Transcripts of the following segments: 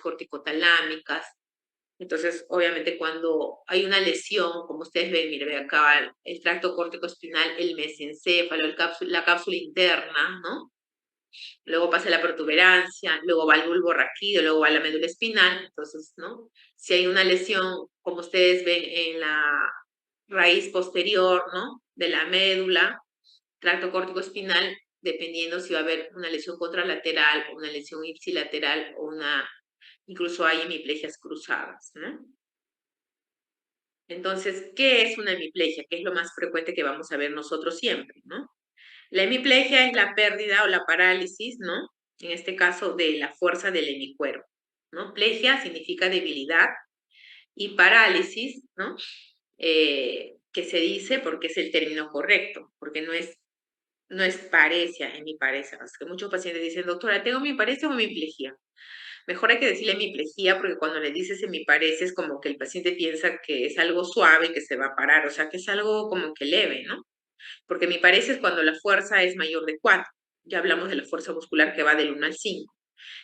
corticotalámicas. Entonces, obviamente, cuando hay una lesión, como ustedes ven, mire, ve acá el tracto córtico-espinal, el mesencéfalo, la cápsula interna, ¿no? Luego pasa la protuberancia, luego va el bulbo raquídeo, luego va la médula espinal. Entonces, ¿no? Si hay una lesión, como ustedes ven en la raíz posterior, ¿no? De la médula, tracto córtico espinal, dependiendo si va a haber una lesión contralateral, una lesión ipsilateral o incluso hay hemiplegias cruzadas, ¿no? Entonces, ¿qué es una hemiplegia? ¿Qué es lo más frecuente que vamos a ver nosotros siempre, ¿no? La hemiplegia es la pérdida o la parálisis, ¿no? En este caso, de la fuerza del hemicuerpo, ¿no? Plegia significa debilidad y parálisis, ¿no? Que se dice porque es el término correcto, porque no es paresia, hemiparesia. Es que muchos pacientes dicen, doctora, ¿tengo hemiparesia o hemiplegia? Mejor hay que decirle hemiplegia porque cuando le dices hemiparesia es como que el paciente piensa que es algo suave que se va a parar, o sea, que es algo como que leve, ¿no? Porque hemiparesia es cuando la fuerza es mayor de 4. Ya hablamos de la fuerza muscular que va del 1 al 5.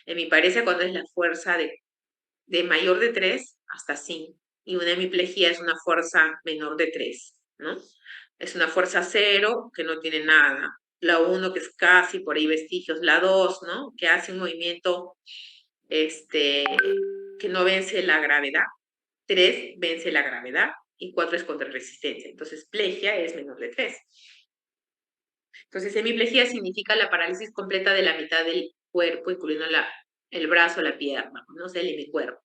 Hemiparesia cuando es la fuerza de mayor de 3 hasta 5. Y una hemiplegia es una fuerza menor de 3, ¿no? Es una fuerza 0 que no tiene nada. La 1 que es casi por ahí vestigios. La 2, ¿no? Que hace un movimiento que no vence la gravedad. 3 vence la gravedad y 4 es contra resistencia. Entonces, plegia es menor de 3. Entonces, hemiplegia significa la parálisis completa de la mitad del cuerpo, incluyendo el brazo, la pierna, no sé, el hemicuerpo.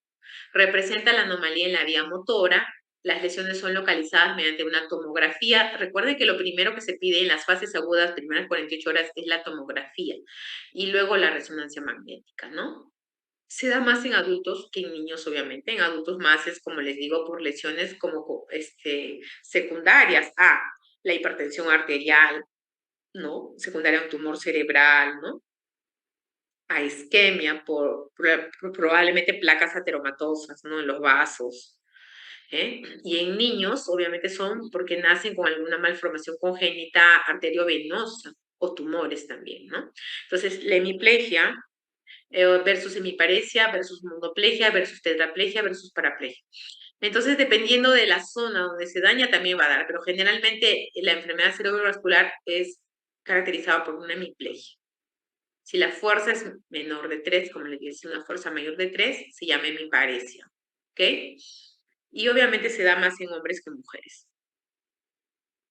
Representa la anomalía en la vía motora. Las lesiones son localizadas mediante una tomografía. Recuerden que lo primero que se pide en las fases agudas, primeras 48 horas, es la tomografía y luego la resonancia magnética, ¿no? Se da más en adultos que en niños, obviamente. En adultos más es, como les digo, por lesiones como secundarias a la hipertensión arterial, ¿no? Secundaria a un tumor cerebral, ¿no? A isquemia por probablemente placas ateromatosas, ¿no? En los vasos. Y en niños, obviamente, son porque nacen con alguna malformación congénita arteriovenosa o tumores también, ¿no? Entonces, la hemiplegia versus hemiparesia, versus monoplegia, versus tetraplegia, versus paraplegia. Entonces, dependiendo de la zona donde se daña, también va a dar, pero generalmente la enfermedad cerebrovascular es caracterizada por una hemiplegia. Si la fuerza es menor de 3, como les decía, una fuerza mayor de 3, se llama hemiparesia, ¿ok? Y obviamente se da más en hombres que en mujeres.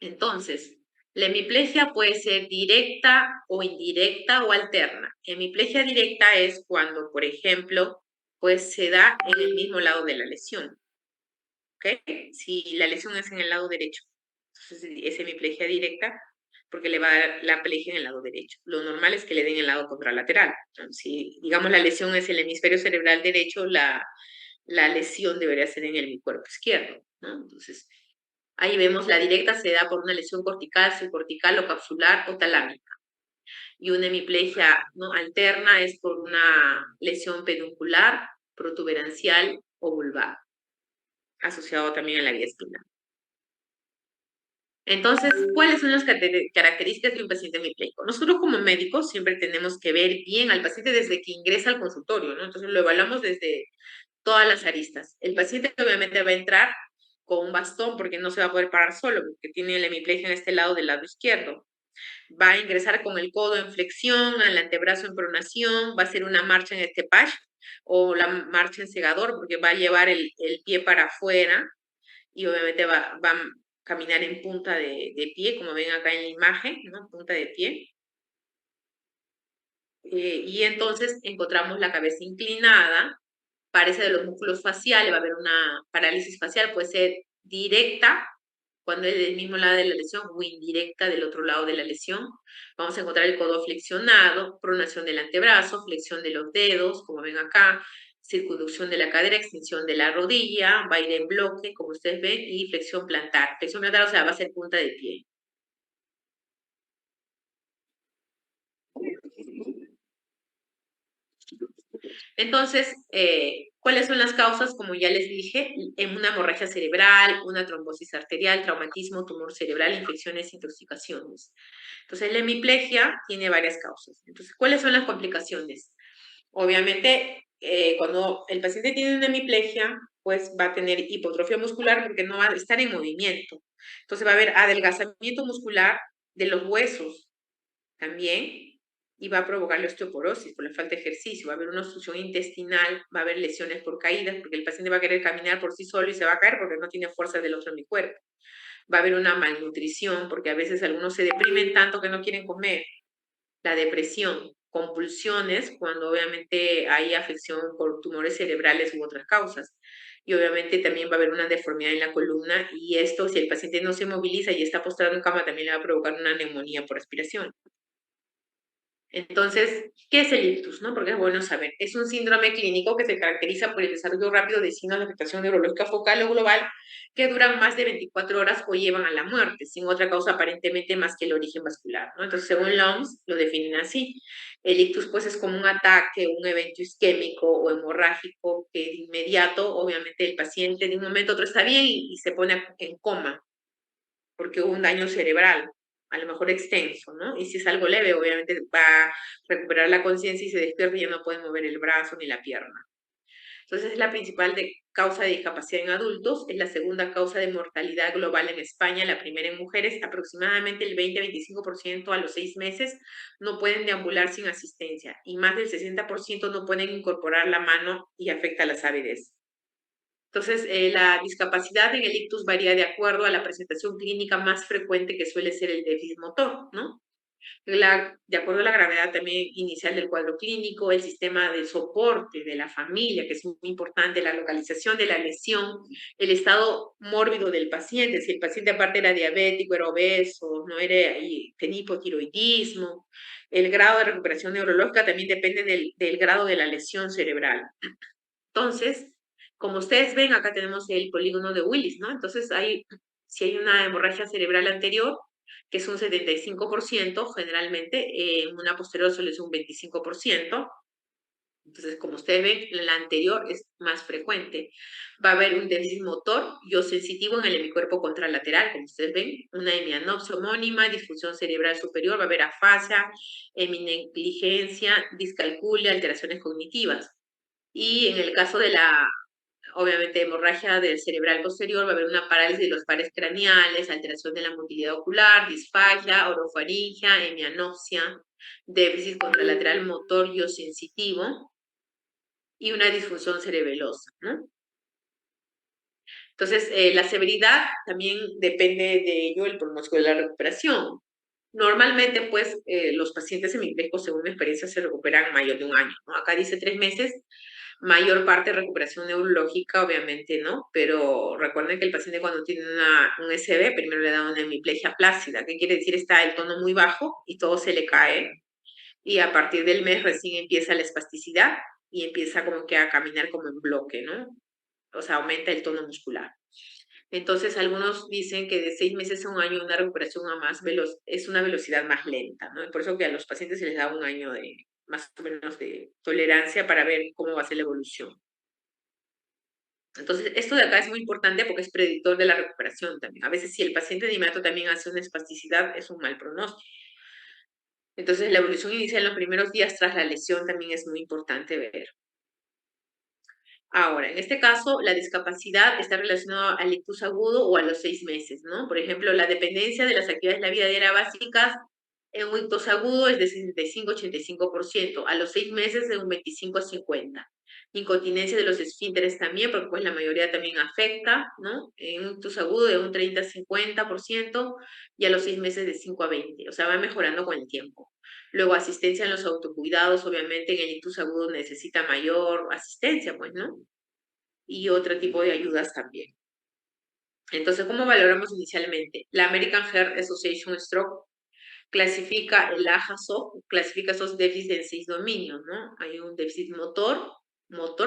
Entonces, la hemiplegia puede ser directa o indirecta o alterna. Hemiplegia directa es cuando, por ejemplo, pues se da en el mismo lado de la lesión, ¿ok? Si la lesión es en el lado derecho, entonces es hemiplegia directa porque le va a dar la plegia en el lado derecho. Lo normal es que le den el lado contralateral. Si, digamos, la lesión es el hemisferio cerebral derecho, la lesión debería ser en el hemisferio izquierdo, ¿no? Entonces, ahí vemos la directa se da por una lesión cortical, subcortical o capsular o talámica. Y una hemiplegia, ¿no?, alterna es por una lesión peduncular, protuberancial o vulvar, asociado también a la vía espinal. Entonces, ¿cuáles son las características de un paciente hemipléjico? Nosotros como médicos siempre tenemos que ver bien al paciente desde que ingresa al consultorio, ¿no? Entonces lo evaluamos desde todas las aristas. El paciente obviamente va a entrar con un bastón porque no se va a poder parar solo, porque tiene la hemiplegia en este lado del lado izquierdo. Va a ingresar con el codo en flexión, al antebrazo en pronación, va a hacer una marcha en estepage o la marcha en segador porque va a llevar el pie para afuera y obviamente va a caminar en punta de pie, como ven acá en la imagen, ¿no? Punta de pie. Y entonces encontramos la cabeza inclinada, parece de los músculos faciales, va a haber una parálisis facial, puede ser directa, cuando es del mismo lado de la lesión, o indirecta del otro lado de la lesión. Vamos a encontrar el codo flexionado, pronación del antebrazo, flexión de los dedos, como ven acá, circunducción de la cadera, extensión de la rodilla, va a ir en bloque, como ustedes ven, y flexión plantar. Flexión plantar, o sea, va a ser punta de pie. Entonces, ¿cuáles son las causas? Como ya les dije, en una hemorragia cerebral, una trombosis arterial, traumatismo, tumor cerebral, infecciones, intoxicaciones. Entonces, la hemiplegia tiene varias causas. Entonces, ¿cuáles son las complicaciones? Obviamente, cuando el paciente tiene una hemiplegia, pues va a tener hipotrofia muscular porque no va a estar en movimiento. Entonces va a haber adelgazamiento muscular de los huesos también y va a provocar la osteoporosis por la falta de ejercicio. Va a haber una obstrucción intestinal, va a haber lesiones por caídas porque el paciente va a querer caminar por sí solo y se va a caer porque no tiene fuerza del otro en mi cuerpo. Va a haber una malnutrición porque a veces algunos se deprimen tanto que no quieren comer. La depresión, compulsiones, cuando obviamente hay afección por tumores cerebrales u otras causas. Y obviamente también va a haber una deformidad en la columna y esto, si el paciente no se moviliza y está postrado en cama, también le va a provocar una neumonía por aspiración. Entonces, ¿qué es el ictus? ¿No? Porque es bueno saber. Es un síndrome clínico que se caracteriza por el desarrollo rápido de signos de afectación neurológica focal o global que duran más de 24 horas o llevan a la muerte, sin otra causa aparentemente más que el origen vascular, ¿no? Entonces, según la OMS, lo definen así. El ictus, pues, es como un ataque, un evento isquémico o hemorrágico que de inmediato, obviamente, el paciente de un momento a otro está bien y se pone en coma porque hubo un daño cerebral, a lo mejor extenso, ¿no? Y si es algo leve, obviamente va a recuperar la conciencia y se despierta y ya no puede mover el brazo ni la pierna. Entonces es la principal causa de discapacidad en adultos, es la segunda causa de mortalidad global en España, la primera en mujeres, aproximadamente el 20-25% a los 6 meses no pueden deambular sin asistencia y más del 60% no pueden incorporar la mano y afecta a las ABDs. Entonces, la discapacidad en el ictus varía de acuerdo a la presentación clínica más frecuente que suele ser el déficit motor, ¿no? De acuerdo a la gravedad también inicial del cuadro clínico, el sistema de soporte de la familia, que es muy importante, la localización de la lesión, el estado mórbido del paciente, si el paciente aparte era diabético, era obeso, no era, tenía hipotiroidismo, el grado de recuperación neurológica también depende del grado de la lesión cerebral. Entonces, como ustedes ven, acá tenemos el polígono de Willis, ¿no? Entonces, si hay una hemorragia cerebral anterior, que es un 75%, generalmente, en una posterior suele ser un 25%. Entonces, como ustedes ven, la anterior es más frecuente. Va a haber un déficit motor y o sensitivo en el hemicuerpo contralateral, como ustedes ven, una hemianopsia homónima, disfunción cerebral superior, va a haber afasia, heminegligencia, discalculia, alteraciones cognitivas. Y en el caso de la, obviamente, hemorragia del cerebral posterior, va a haber una parálisis de los pares craneales, alteración de la motilidad ocular, disfagia, orofaringia, hemianopsia, déficit contralateral motor y o sensitivo y una disfunción cerebelosa, ¿no? Entonces, la severidad también depende de ello el pronóstico de la recuperación. Normalmente, pues, los pacientes hemipléjicos, según mi experiencia, se recuperan mayor de un año, ¿no? Acá dice 3 meses, mayor parte de recuperación neurológica, obviamente, ¿no? Pero recuerden que el paciente cuando tiene un SB, primero le da una hemiplegia plácida, ¿qué quiere decir? Está el tono muy bajo y todo se le cae, y a partir del mes recién empieza la espasticidad y empieza como que a caminar como en bloque, ¿no? O sea, aumenta el tono muscular. Entonces, algunos dicen que de 6 meses a un año una recuperación a más veloz es una velocidad más lenta, ¿no? Por eso que a los pacientes se les da un año de más o menos de tolerancia para ver cómo va a ser la evolución. Entonces, esto de acá es muy importante porque es predictor de la recuperación también. A veces, si el paciente de inmediato también hace una espasticidad, es un mal pronóstico. Entonces, la evolución inicial en los primeros días tras la lesión también es muy importante ver. Ahora, en este caso, la discapacidad está relacionada al ictus agudo o a los 6 meses, ¿no? Por ejemplo, la dependencia de las actividades de la vida diaria básicas en un ictus agudo es de 65-85%, a los 6 meses de un 25-50%. Incontinencia de los esfínteres también, porque pues la mayoría también afecta, ¿no? En un ictus agudo de un 30-50% y a los 6 meses de 5-20%, o sea, va mejorando con el tiempo. Luego, asistencia en los autocuidados, obviamente en el ictus agudo necesita mayor asistencia, pues, ¿no? Y otro tipo de ayudas también. Entonces, ¿cómo valoramos inicialmente? La American Heart Association Stroke clasifica el AJASO, clasifica esos déficits en 6 dominios, ¿no? Hay un déficit motor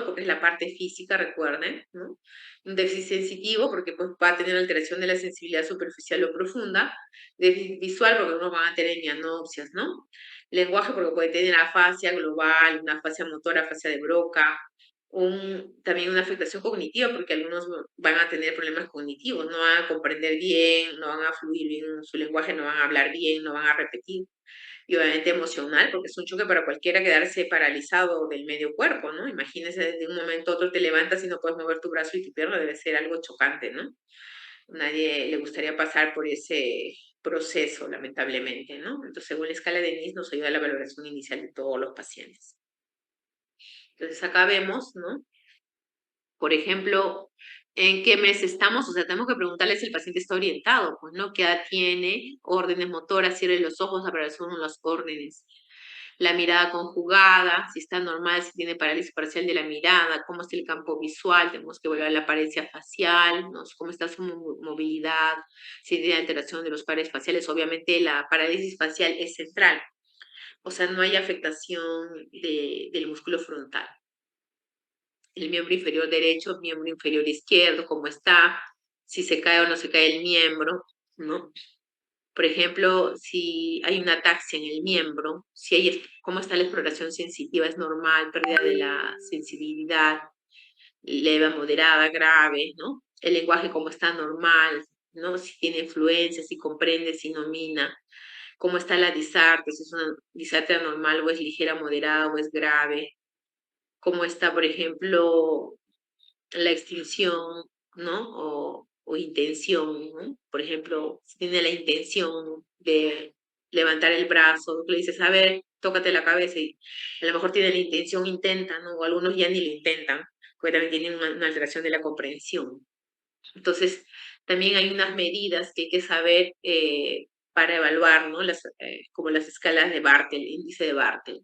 porque es la parte física, recuerden, ¿no? Un déficit sensitivo, porque pues, va a tener alteración de la sensibilidad superficial o profunda. Déficit visual, porque uno va a tener mianopsias, ¿no? Lenguaje, porque puede tener afasia global, una afasia motora, afasia de Broca, también una afectación cognitiva, porque algunos van a tener problemas cognitivos, no van a comprender bien, no van a fluir bien en su lenguaje, no van a hablar bien, no van a repetir. Y obviamente emocional, porque es un choque para cualquiera quedarse paralizado del medio cuerpo, ¿no? Imagínese, de un momento a otro te levantas y no puedes mover tu brazo y tu pierna, debe ser algo chocante, ¿no? Nadie le gustaría pasar por ese proceso, lamentablemente, ¿no? Entonces, según la escala de NIS, nos ayuda a la valoración inicial de todos los pacientes. Entonces, acá vemos, ¿no? Por ejemplo, ¿en qué mes estamos? O sea, tenemos que preguntarle si el paciente está orientado, pues, ¿no? ¿Qué edad tiene? Órdenes motoras, cierre los ojos, aparición de las órdenes. La mirada conjugada, si está normal, si tiene parálisis parcial de la mirada, cómo está el campo visual, tenemos que evaluar la apariencia facial, ¿no? Cómo está su movilidad, si tiene alteración de los pares faciales. Obviamente la parálisis facial es central, o sea, no hay afectación del músculo frontal. El miembro inferior derecho, miembro inferior izquierdo, cómo está, si se cae o no se cae el miembro, ¿no? Por ejemplo, si hay una ataxia en el miembro, si hay, cómo está la exploración sensitiva, es normal, pérdida de la sensibilidad, leve, moderada, grave, ¿no? El lenguaje, cómo está normal, ¿no? Si tiene influencia, si comprende, si domina, cómo está la disartria, si es una disartria normal o es ligera, moderada o es grave, cómo está, por ejemplo, la extinción, ¿no? O intención, ¿no? Por ejemplo, si tiene la intención de levantar el brazo, tú le dices, a ver, tócate la cabeza y a lo mejor tiene la intención, intenta, ¿no? O algunos ya ni lo intentan, porque también tienen una alteración de la comprensión. Entonces, también hay unas medidas que hay que saber para evaluar, ¿no? Como las escalas de Bartel, el índice de Bartel.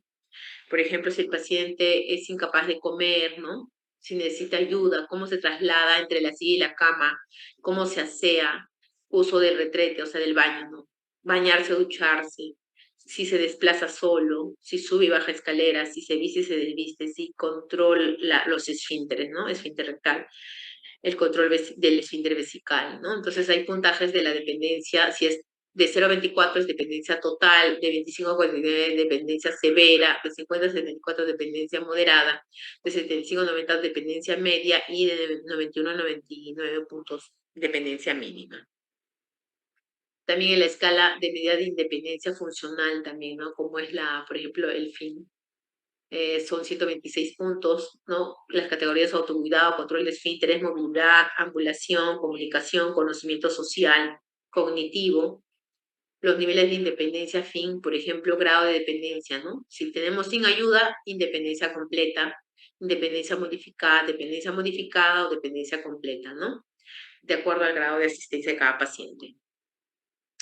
Por ejemplo, si el paciente es incapaz de comer, ¿no? Si necesita ayuda, cómo se traslada entre la silla y la cama, cómo se asea, uso del retrete, o sea, del baño, ¿no? Bañarse o ducharse, si se desplaza solo, si sube y baja escaleras, si se viste y se desviste, si controla los esfínteres, ¿no? Esfínter rectal, el control del esfínter vesical, ¿no? Entonces hay puntajes de la dependencia, si es de 0 a 24 es dependencia total, de 25 a 49 dependencia severa, de 50 a 74 dependencia moderada, de 75 a 90 dependencia media y de 91 a 99 puntos dependencia mínima. También en la escala de medida de independencia funcional también, ¿no? Como es por ejemplo, el fin. Son 126 puntos, ¿no? Las categorías autocuidado, control de esfínteres, movilidad, ambulación, comunicación, conocimiento social, cognitivo, los niveles de independencia fin, por ejemplo, grado de dependencia, ¿no? Si tenemos sin ayuda, independencia completa, independencia modificada o dependencia completa, ¿no? De acuerdo al grado de asistencia de cada paciente.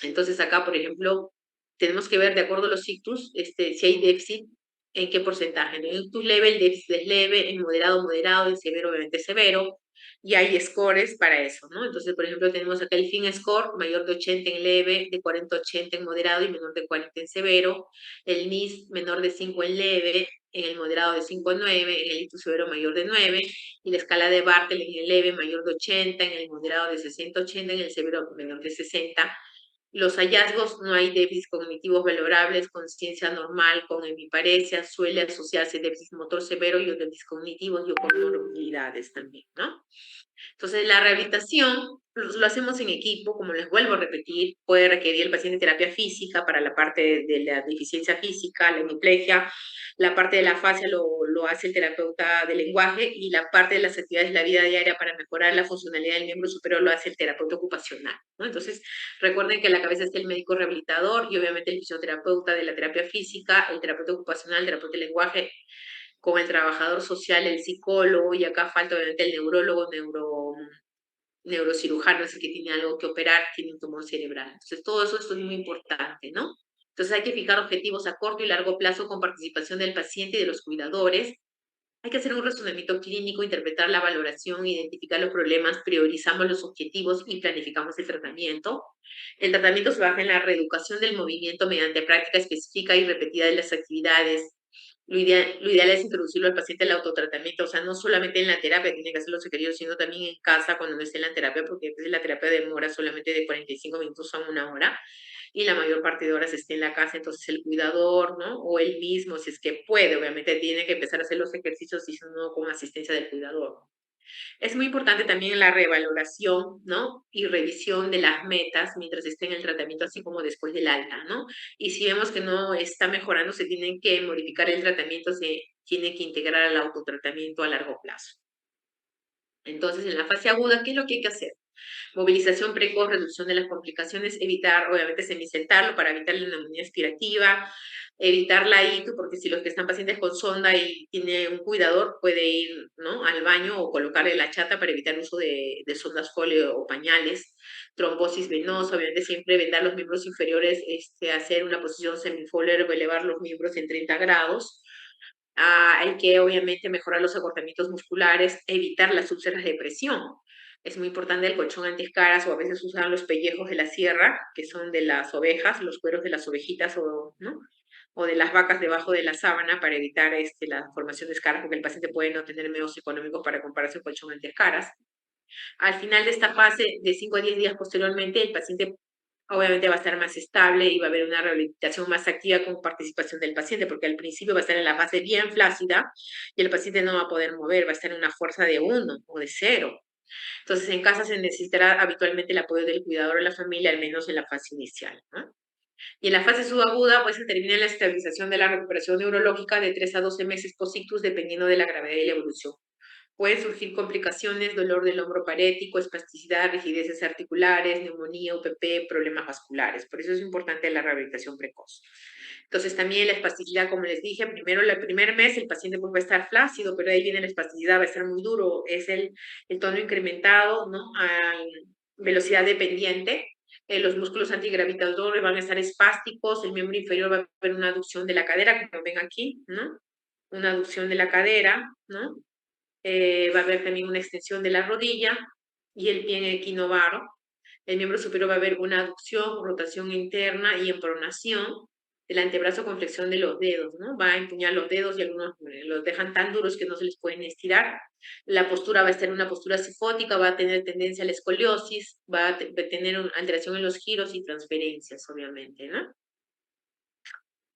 Entonces acá, por ejemplo, tenemos que ver de acuerdo a los ictus, si hay déficit, en qué porcentaje. En el ictus leve, el déficit es leve, en moderado, moderado, en severo, obviamente severo, y hay scores para eso, ¿no? Entonces, por ejemplo, tenemos acá el fin score, mayor de 80 en leve, de 40 a 80 en moderado y menor de 40 en severo. El NIS menor de 5 en leve, en el moderado de 5 a 9, en el ictus severo mayor de 9, y la escala de Bartel en el leve mayor de 80, en el moderado de 60 a 80, en el severo menor de 60. Los hallazgos, no hay déficits cognitivos valorables, conciencia normal con hemiparesia, suele asociarse déficit motor severo y déficits cognitivos y comorbilidades también, ¿no? Entonces, la rehabilitación lo hacemos en equipo, como les vuelvo a repetir, puede requerir el paciente terapia física para la parte de la deficiencia física, la hemiplegia, la parte de la fascia lo hace el terapeuta del lenguaje y la parte de las actividades de la vida diaria para mejorar la funcionalidad del miembro superior lo hace el terapeuta ocupacional, ¿no? Entonces, recuerden que en la cabeza está el médico rehabilitador y obviamente el fisioterapeuta de la terapia física, el terapeuta ocupacional, el terapeuta del lenguaje, con el trabajador social, el psicólogo, y acá falta obviamente el neurólogo, neurocirujano, es el que tiene algo que operar, tiene un tumor cerebral. Entonces, todo eso es muy importante, ¿no? Entonces, hay que fijar objetivos a corto y largo plazo con participación del paciente y de los cuidadores. Hay que hacer un razonamiento clínico, interpretar la valoración, identificar los problemas, priorizamos los objetivos y planificamos el tratamiento. El tratamiento se basa en la reeducación del movimiento mediante práctica específica y repetida de las actividades. Lo ideal es introducirlo al paciente al autotratamiento, o sea, no solamente en la terapia tiene que hacerlo requerido, sino también en casa cuando no esté en la terapia, porque a veces la terapia demora solamente de 45 minutos a 1 hora. y la mayor parte de horas esté en la casa, entonces el cuidador, ¿no? O él mismo, si es que puede, obviamente tiene que empezar a hacer los ejercicios y si no con asistencia del cuidador. Es muy importante también la revaloración, ¿no? Y revisión de las metas mientras esté en el tratamiento, así como después del alta, ¿no? Y si vemos que no está mejorando, se tiene que modificar el tratamiento, se tiene que integrar al autotratamiento a largo plazo. Entonces, en la fase aguda, ¿qué es lo que hay que hacer? Movilización precoz, reducción de las complicaciones, evitar, obviamente, semisentarlo para evitar la neumonía aspirativa, evitar la ITU, porque si los que están pacientes con sonda y tiene un cuidador, puede ir, ¿no?, al baño o colocarle la chata para evitar el uso de sondas folio o pañales. Trombosis venosa, obviamente siempre vendar los miembros inferiores, hacer una posición semifoler o elevar los miembros en 30 grados. Hay que obviamente mejorar los acortamientos musculares, evitar las úlceras de presión. Es muy importante el colchón antiescaras o a veces usan los pellejos de la sierra, que son de las ovejas, los cueros de las ovejitas o, ¿no?, o de las vacas debajo de la sábana para evitar la formación de escaras, porque el paciente puede no tener medios económicos para comprarse un colchón antiescaras. Al final de esta fase, de 5 a 10 días posteriormente, el paciente obviamente va a estar más estable y va a haber una rehabilitación más activa con participación del paciente, porque al principio va a estar en la fase bien flácida y el paciente no va a poder mover, va a estar en una fuerza de 1 o de 0. Entonces, en casa se necesitará habitualmente el apoyo del cuidador o la familia, al menos en la fase inicial, ¿no? Y en la fase subaguda, pues se termina la estabilización de la recuperación neurológica de 3 a 12 meses post-ictus, dependiendo de la gravedad y la evolución. Pueden surgir complicaciones, dolor del hombro parético, espasticidad, rigideces articulares, neumonía, UPP, problemas vasculares. Por eso es importante la rehabilitación precoz. Entonces también la espasticidad, como les dije, primero el primer mes el paciente pues va a estar flácido, pero ahí viene la espasticidad, va a estar muy duro, es el tono incrementado, ¿no?, a velocidad dependiente. Los músculos antigravitadores van a estar espásticos, el miembro inferior va a haber una aducción de la cadera, como ven aquí, ¿no? Una aducción de la cadera, ¿no? Va a haber también una extensión de la rodilla y el pie en equinovaro. El miembro superior va a haber una aducción, rotación interna y empronación. El antebrazo con flexión de los dedos, ¿no? Va a empuñar los dedos y algunos los dejan tan duros que no se les pueden estirar. La postura va a estar en una postura cifótica, va a tener tendencia a la escoliosis, va a tener una alteración en los giros y transferencias, obviamente, ¿no?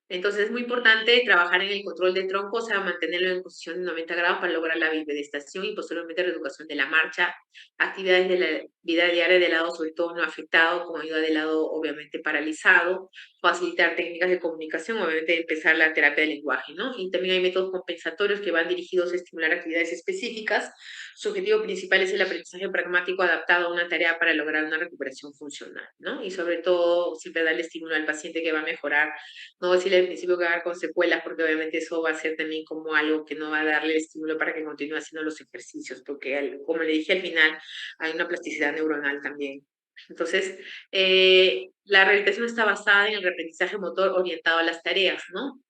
Entonces es muy importante trabajar en el control del tronco, o sea, mantenerlo en posición de 90 grados para lograr la bipedestación y posteriormente reeducación de la marcha, actividades de la vida diaria del lado sobre todo no afectado, con ayuda del lado obviamente paralizado, facilitar técnicas de comunicación, obviamente empezar la terapia del lenguaje, ¿no? Y también hay métodos compensatorios que van dirigidos a estimular actividades específicas. Su objetivo principal es el aprendizaje pragmático adaptado a una tarea para lograr una recuperación funcional, ¿no? Y sobre todo siempre darle estímulo al paciente que va a mejorar, no decirle al principio que va a dar con secuelas, porque obviamente eso va a ser también como algo que no va a darle el estímulo para que continúe haciendo los ejercicios, porque como le dije al final, hay una plasticidad neuronal también. Entonces, la rehabilitación está basada en el reaprendizaje motor orientado a las tareas, ¿no?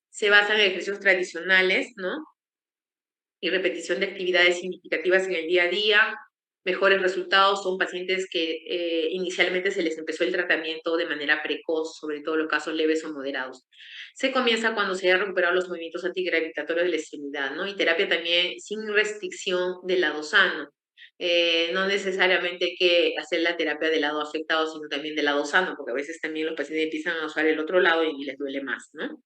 Se basa en ejercicios tradicionales, ¿no? Y repetición de actividades significativas en el día a día. Mejores resultados son pacientes que inicialmente se les empezó el tratamiento de manera precoz, sobre todo los casos leves o moderados. Se comienza cuando se han recuperado los movimientos antigravitatorios de la extremidad, ¿no? Y terapia también sin restricción del lado sano. No necesariamente hay que hacer la terapia del lado afectado, sino también del lado sano, porque a veces también los pacientes empiezan a usar el otro lado y les duele más, ¿no?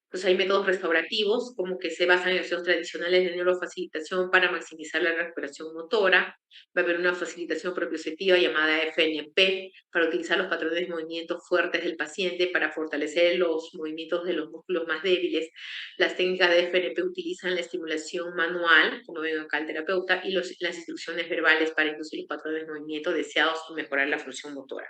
Entonces hay métodos restaurativos, como que se basan en ejercicios tradicionales de neurofacilitación para maximizar la recuperación motora. Va a haber una facilitación propioceptiva llamada FNP para utilizar los patrones de movimiento fuertes del paciente para fortalecer los movimientos de los músculos más débiles. Las técnicas de FNP utilizan la estimulación manual, como ven acá el terapeuta, y las instrucciones verbales para inducir los patrones de movimiento deseados y mejorar la función motora.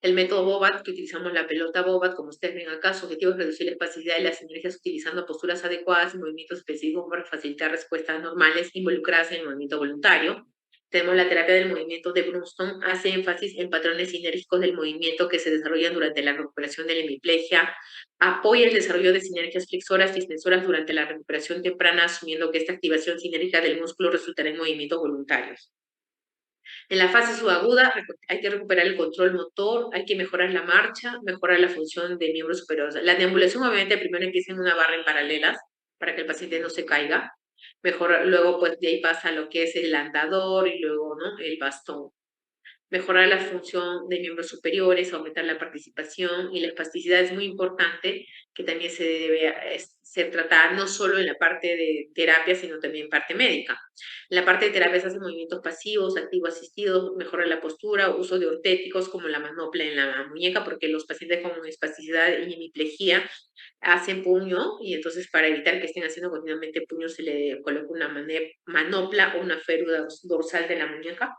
El método Bobat, que utilizamos la pelota Bobat, como ustedes ven acá, su objetivo es reducir la espasticidad y las sinergias utilizando posturas adecuadas y movimientos específicos para facilitar respuestas normales involucradas en el movimiento voluntario. Tenemos la terapia del movimiento de Brunstone, hace énfasis en patrones sinérgicos del movimiento que se desarrollan durante la recuperación de la hemiplegia, apoya el desarrollo de sinergias flexoras y extensoras durante la recuperación temprana, asumiendo que esta activación sinérgica del músculo resultará en movimientos voluntarios. En la fase subaguda hay que recuperar el control motor, hay que mejorar la marcha, mejorar la función de miembros superiores. La deambulación obviamente primero empieza en una barra en paralelas para que el paciente no se caiga. Mejor, luego pues de ahí pasa lo que es el andador y luego, ¿no?, el bastón. mejorar la función de miembros superiores, aumentar la participación, y la espasticidad es muy importante, que también se debe ser tratada no solo en la parte de terapia, sino también en parte médica. En la parte de terapia se hacen movimientos pasivos, activos asistidos, mejora la postura, uso de ortéticos como la manopla en la muñeca, porque los pacientes con espasticidad y hemiplegia hacen puño, y entonces para evitar que estén haciendo continuamente puño se le coloca una manopla o una férula dorsal de la muñeca.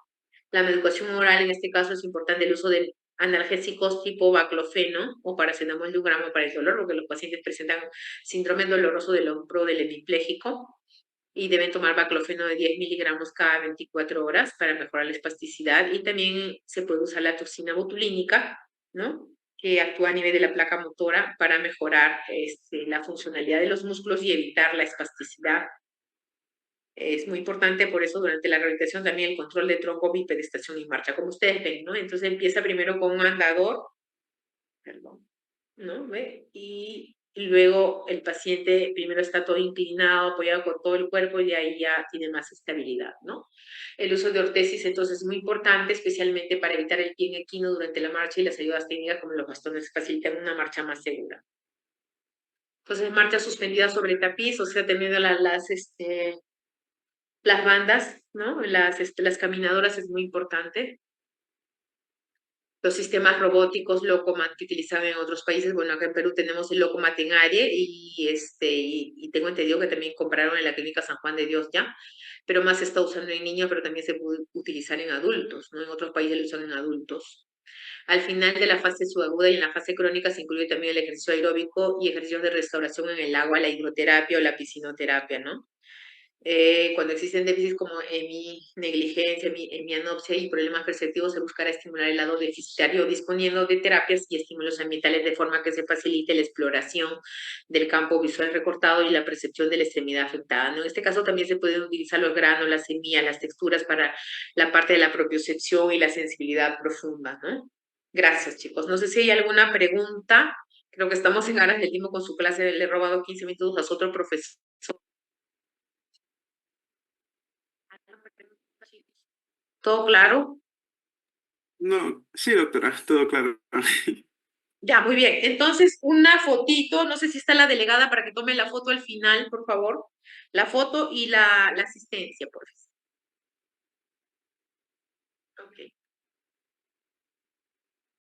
La medicación oral en este caso es importante el uso de analgésicos tipo baclofeno o paracetamol de 1 gramo para el dolor, porque los pacientes presentan síndrome doloroso del hombro del hemipléjico y deben tomar baclofeno de 10 miligramos cada 24 horas para mejorar la espasticidad. Y también se puede usar la toxina botulínica, ¿no?, que actúa a nivel de la placa motora para mejorar la funcionalidad de los músculos y evitar la espasticidad. Es muy importante, por eso durante la rehabilitación también el control de tronco, bipedestación y marcha, como ustedes ven, ¿no? Entonces empieza primero con un andador, perdón, ¿no? ¿Ve? Y luego el paciente primero está todo inclinado, apoyado con todo el cuerpo, y ahí ya tiene más estabilidad, ¿no? El uso de ortesis entonces es muy importante, especialmente para evitar el pie en equino durante la marcha, y las ayudas técnicas como los bastones facilitan una marcha más segura. Entonces, marcha suspendida sobre el tapiz, o sea, teniendo las bandas, ¿no? Las caminadoras es muy importante. Los sistemas robóticos Locomat que utilizan en otros países, bueno, acá en Perú tenemos el Locomat en Aire, y tengo entendido que también compraron en la clínica San Juan de Dios ya, pero más se está usando en niños, pero también se puede utilizar en adultos, ¿no? En otros países lo usan en adultos. Al final de la fase subaguda y en la fase crónica se incluye también el ejercicio aeróbico y ejercicios de restauración en el agua, la hidroterapia o la piscinoterapia, ¿no? Cuando existen déficits como negligencia, hemianopsia y problemas perceptivos, se buscará estimular el lado deficitario disponiendo de terapias y estímulos ambientales de forma que se facilite la exploración del campo visual recortado y la percepción de la extremidad afectada, ¿no? En este caso también se pueden utilizar los granos, las semillas, las texturas para la parte de la propiocepción y la sensibilidad profunda, ¿no? Gracias, chicos. No sé si hay alguna pregunta. Creo que estamos en aras del tiempo con su clase. Le he robado 15 minutos a su otro profesor. ¿Todo claro? No, sí, doctora, todo claro. Ya, muy bien. Entonces, una fotito, no sé si está la delegada para que tome la foto al final, por favor. La foto y la asistencia, por favor. Ok.